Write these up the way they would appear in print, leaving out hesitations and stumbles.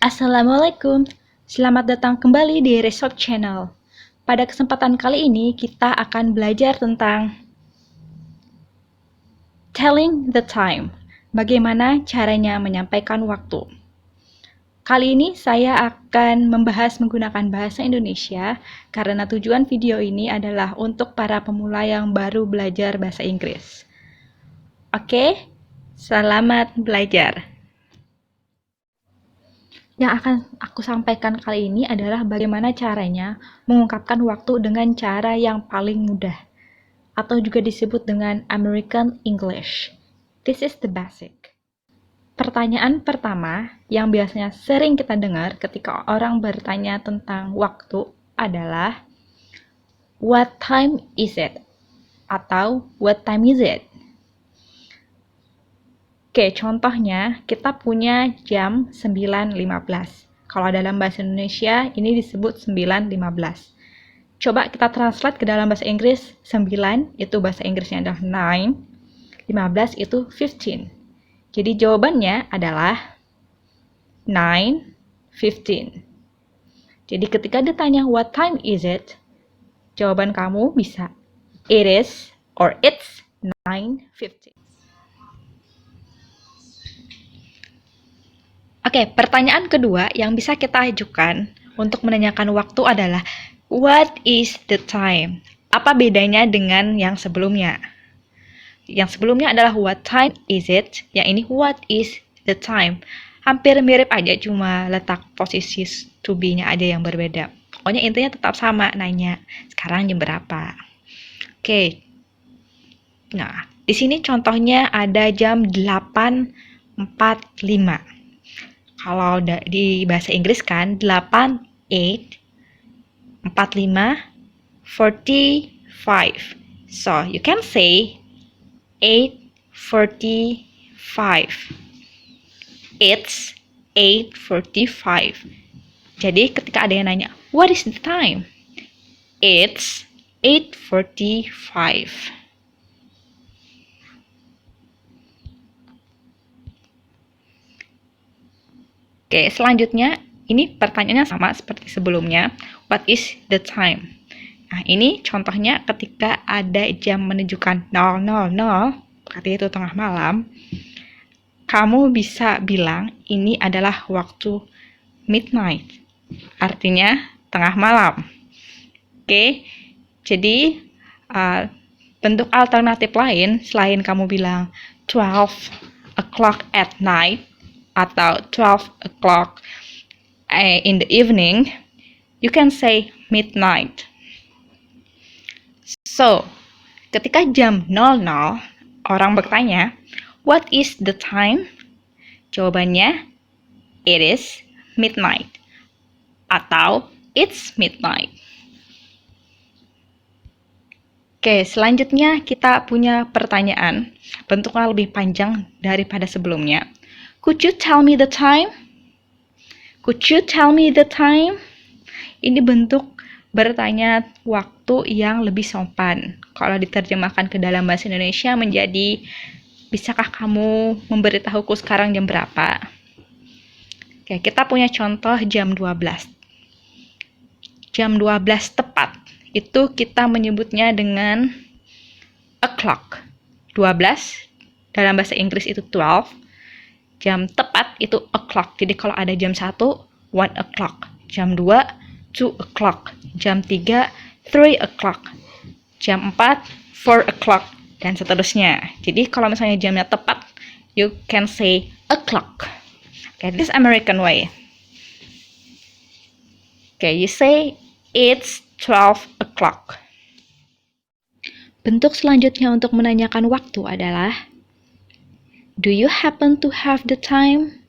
Assalamualaikum, selamat datang kembali di Resort Channel. Pada kesempatan kali ini kita akan belajar tentang telling the time, bagaimana caranya menyampaikan waktu. Kali ini saya akan membahas menggunakan bahasa Indonesia karena tujuan video ini adalah untuk para pemula yang baru belajar bahasa Inggris. Oke, selamat belajar. Yang akan aku sampaikan kali ini adalah bagaimana caranya mengungkapkan waktu dengan cara yang paling mudah, atau juga disebut dengan American English. This is the basic. Pertanyaan pertama yang biasanya sering kita dengar ketika orang bertanya tentang waktu adalah what time is it? Atau what time is it? Oke, contohnya kita punya jam 9.15. Kalau dalam bahasa Indonesia, ini disebut 9.15. Coba kita translate ke dalam bahasa Inggris, 9 itu bahasa Inggrisnya adalah 9, 15 itu 15. Jadi jawabannya adalah 9:15. Jadi ketika ditanya what time is it, jawaban kamu bisa it is or it's 9:15. Oke, pertanyaan kedua yang bisa kita ajukan untuk menanyakan waktu adalah what is the time? Apa bedanya dengan yang sebelumnya? Yang sebelumnya adalah what time is it? Yang ini what is the time? Hampir mirip aja, cuma letak posisi to be-nya aja yang berbeda. Pokoknya intinya tetap sama, nanya sekarang jam berapa? Oke. Nah, di sini contohnya ada jam 8.45. Kalau di bahasa Inggris kan 8, 8, 45, 45. So, you can say 8:45. It's 8:45. Jadi ketika ada yang nanya, what is the time? It's 8:45. Oke, selanjutnya ini pertanyaannya sama seperti sebelumnya. What is the time? Nah, ini contohnya ketika ada jam menunjukkan 000, berarti itu tengah malam. Kamu bisa bilang ini adalah waktu midnight. Artinya tengah malam. Oke, jadi bentuk alternatif lain selain kamu bilang 12 o'clock at night atau 12 o'clock in the evening, you can say midnight. So, ketika jam 00, orang bertanya, what is the time? Jawabannya, it is midnight. Atau, it's midnight. Oke, selanjutnya kita punya pertanyaan. Bentuknya lebih panjang daripada sebelumnya. Could you tell me the time? Could you tell me the time? Ini bentuk bertanya waktu yang lebih sopan. Kalau diterjemahkan ke dalam bahasa Indonesia menjadi, bisakah kamu memberitahuku sekarang jam berapa? Oke, kita punya contoh jam 12. Jam 12 tepat. Itu kita menyebutnya dengan o'clock. 12 dalam bahasa Inggris itu 12. Jam tepat itu o'clock. Jadi kalau ada jam 1, 1 o'clock. Jam 2, 2 o'clock. Jam 3, 3 o'clock. Jam 4, 4 o'clock. Dan seterusnya. Jadi kalau misalnya jamnya tepat, you can say o'clock. Okay, this is American way. Okay, you say it's 12 o'clock. Bentuk selanjutnya untuk menanyakan waktu adalah do you happen to have the time?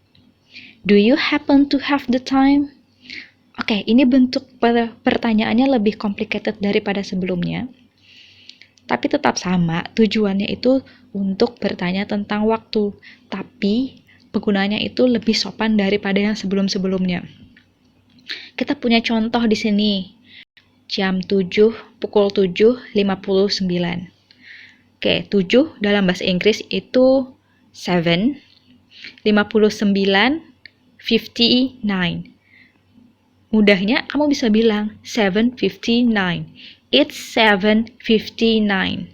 Do you happen to have the time? Oke, ini bentuk pertanyaannya lebih complicated daripada sebelumnya. Tapi tetap sama, tujuannya itu untuk bertanya tentang waktu. Tapi penggunanya itu lebih sopan daripada yang sebelum-sebelumnya. Kita punya contoh di sini. Jam 7, pukul 7.59. Oke, 7 dalam bahasa Inggris itu 7, 59 7:59. Mudahnya kamu bisa bilang 7:59. It's 7:59.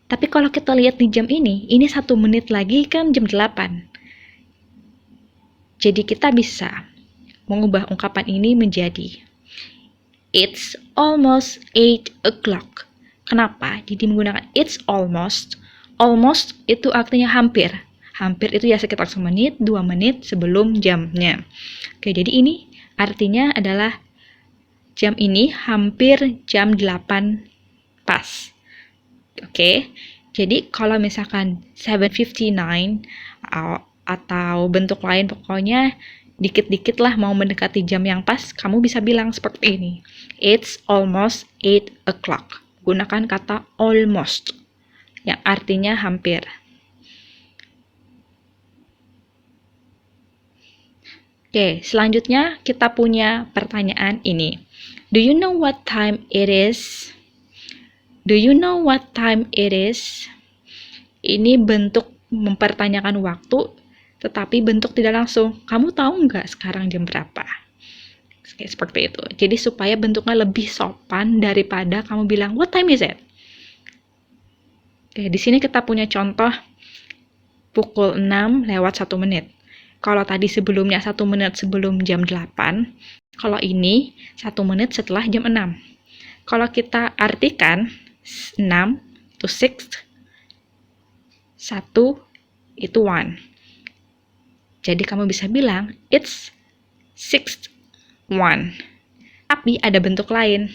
Tapi kalau kita lihat di jam ini 1 menit lagi kan jam 8. Jadi kita bisa mengubah ungkapan ini menjadi It's almost 8 o'clock. Kenapa? Jadi menggunakan it's almost. Almost itu artinya hampir. Hampir itu ya sekitar 1 menit, 2 menit sebelum jamnya. Oke, jadi ini artinya adalah jam ini hampir jam 8 pas. Oke, jadi kalau misalkan 7:59 atau bentuk lain pokoknya dikit-dikit lah mau mendekati jam yang pas, kamu bisa bilang seperti ini. It's almost 8 o'clock. Gunakan kata almost yang artinya hampir. Oke, selanjutnya kita punya pertanyaan ini. Do you know what time it is? Do you know what time it is? Ini bentuk mempertanyakan waktu, tetapi bentuk tidak langsung. Kamu tahu nggak sekarang jam berapa? Oke, seperti itu. Jadi supaya bentuknya lebih sopan daripada kamu bilang, what time is it? Oke, di sini kita punya contoh pukul 6 lewat 1 menit. Kalau tadi sebelumnya 1 menit sebelum jam 8, kalau ini 1 menit setelah jam 6. Kalau kita artikan 6 itu 6, 1 itu 1. Jadi kamu bisa bilang it's 6:01. Tapi ada bentuk lain.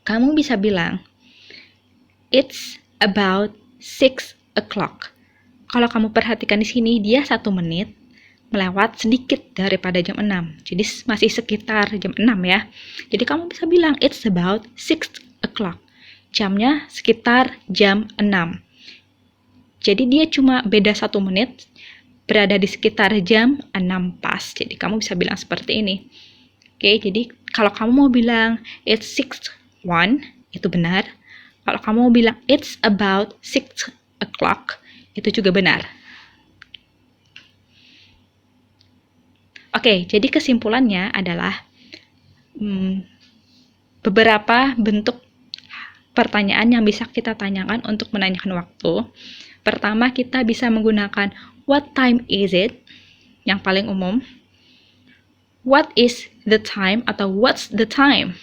Kamu bisa bilang it's about 6 o'clock. Kalau kamu perhatikan di sini, dia 1 menit melewat sedikit daripada jam 6. Jadi masih sekitar jam 6 ya. Jadi kamu bisa bilang it's about 6 o'clock. Jamnya sekitar jam 6. Jadi dia cuma beda 1 menit, berada di sekitar jam 6 pas. Jadi kamu bisa bilang seperti ini. Oke, jadi kalau kamu mau bilang it's 6:01, itu benar. Kalau kamu mau bilang it's about 6 o'clock, itu juga benar. Oke, jadi kesimpulannya adalah beberapa bentuk pertanyaan yang bisa kita tanyakan untuk menanyakan waktu. Pertama, kita bisa menggunakan what time is it, yang paling umum. What is the time atau what's the time.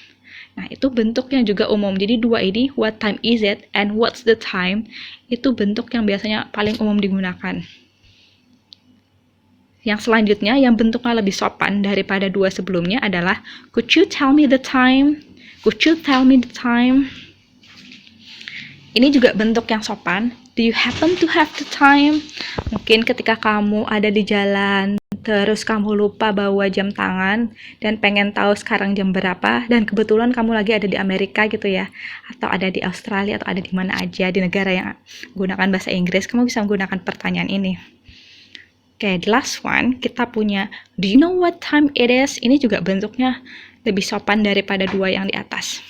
Nah, itu bentuknya juga umum. Jadi dua ini, what time is it and what's the time, itu bentuk yang biasanya paling umum digunakan. Yang selanjutnya, yang bentuknya lebih sopan daripada dua sebelumnya adalah could you tell me the time? Could you tell me the time? Ini juga bentuk yang sopan. Do you happen to have the time? Mungkin ketika kamu ada di jalan, terus kamu lupa bawa jam tangan, dan pengen tahu sekarang jam berapa, dan kebetulan kamu lagi ada di Amerika gitu ya, atau ada di Australia, atau ada di mana aja, di negara yang menggunakan bahasa Inggris, kamu bisa menggunakan pertanyaan ini. Oke, the last one, kita punya, do you know what time it is? Ini juga bentuknya lebih sopan daripada dua yang di atas.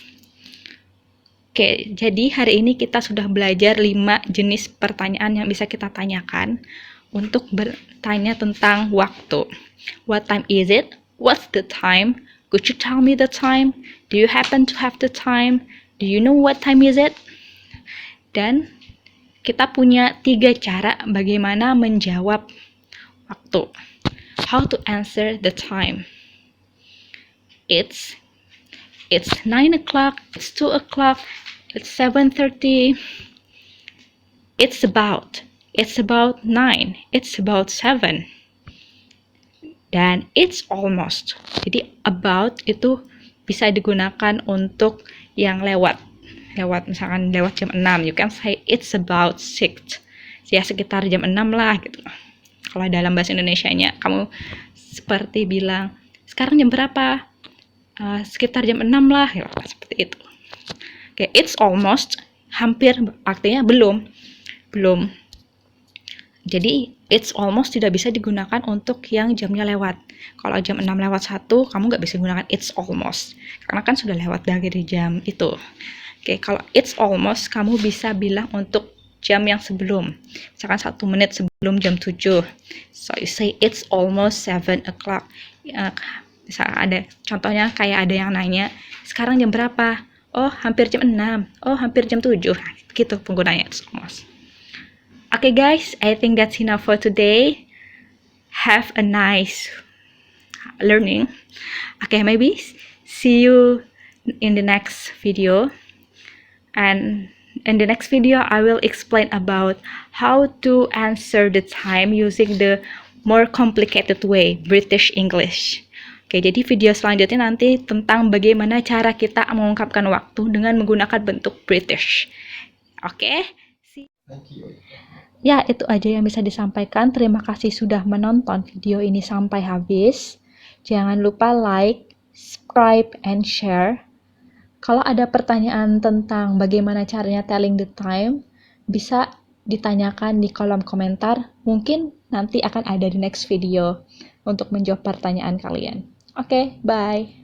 Oke, jadi hari ini kita sudah belajar 5 jenis pertanyaan yang bisa kita tanyakan untuk bertanya tentang waktu. What time is it? What's the time? Could you tell me the time? Do you happen to have the time? Do you know what time is it? Dan kita punya 3 cara bagaimana menjawab waktu. How to answer the time. It's 9 o'clock, it's 2 o'clock, it's 7:30, it's about 9, it's about 7, dan it's almost. Jadi about itu bisa digunakan untuk yang lewat misalkan lewat jam 6, you can say it's about 6, ya sekitar jam 6 lah gitu. Kalau dalam bahasa Indonesianya kamu seperti bilang sekarang jam berapa, sekitar jam 6 lah ya, seperti itu. Oke, it's almost, hampir artinya belum. Jadi it's almost tidak bisa digunakan untuk yang jamnya lewat. Kalau jam 6 lewat 1, kamu nggak bisa gunakan it's almost, karena kan sudah lewat dari jam itu. Oke, kalau it's almost, kamu bisa bilang untuk jam yang sebelum. Misalkan 1 menit sebelum jam 7. So you say it's almost 7 o'clock. Misalkan ada contohnya kayak ada yang nanya, sekarang jam berapa? Oh, hampir jam 6. Oh, hampir jam 7. Nah, gitu penggunanya, it's almost. Okay guys, I think that's enough for today. Have a nice learning. Okay, maybe see you in the next video. And in the next video, I will explain about how to answer the time using the more complicated way, British English. Oke, jadi video selanjutnya nanti tentang bagaimana cara kita mengungkapkan waktu dengan menggunakan bentuk British. Oke? Ya, itu aja yang bisa disampaikan. Terima kasih sudah menonton video ini sampai habis. Jangan lupa like, subscribe, and share. Kalau ada pertanyaan tentang bagaimana caranya telling the time, bisa ditanyakan di kolom komentar. Mungkin nanti akan ada di next video untuk menjawab pertanyaan kalian. Oke, bye!